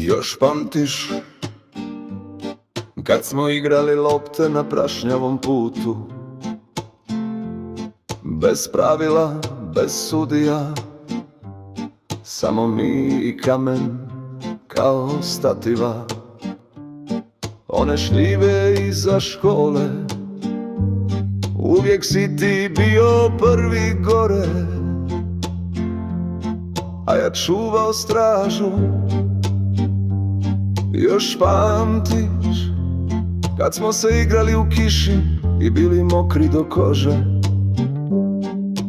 Još pamtiš kad smo igrali lopte na prašnjavom putu, bez pravila, bez sudija, samo mi i kamen kao stativa. One šljive iza škole, uvijek si ti bio prvi gore, a ja čuvao stražu. Još pamtiš kad smo se igrali u kiši i bili mokri do kože.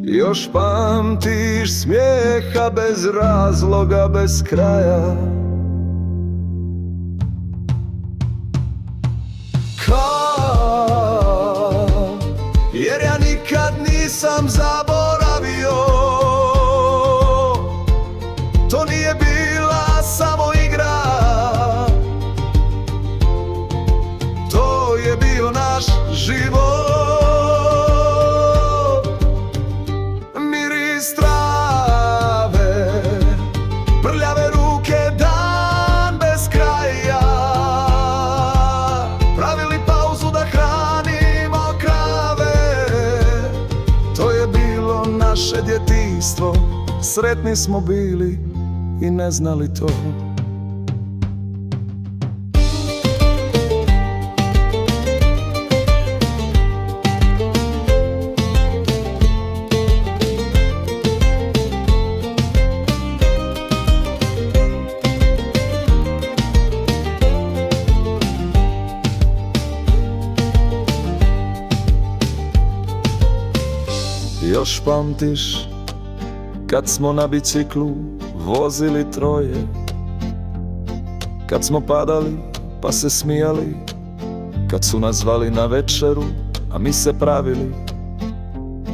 Još pamtiš smijeha bez razloga, bez kraja. Jer ja nikad nisam zaboravio, to nije bila samo igra, to je bio naš život. Miris trave, prljave ruke, dan bez kraja, pravili pauzu da hranimo krave. To je bilo naše djetinjstvo, sretni smo bili i ne znali to. Još pamtiš kad smo na biciklu vozili troje, kad smo padali pa se smijali, kad su nas zvali na večeru, a mi se pravili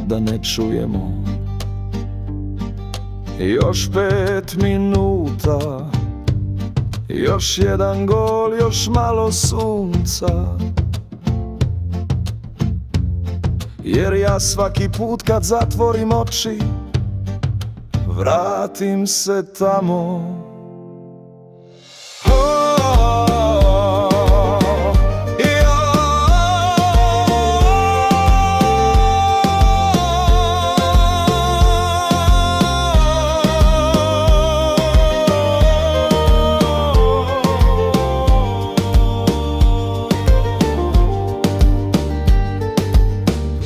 da ne čujemo. Još 5 minuta, još jedan gol, još malo sunca. Jer ja svaki put kad zatvorim oči, vratim se tamo.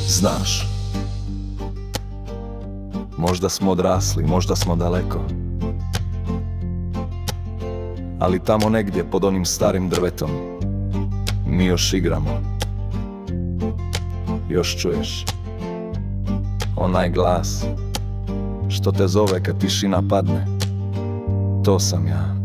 Znaš, možda smo odrasli, možda smo daleko, ali tamo negdje pod onim starim drvetom mi još igramo. Još čuješ onaj glas što te zove kad tišina padne. To sam ja.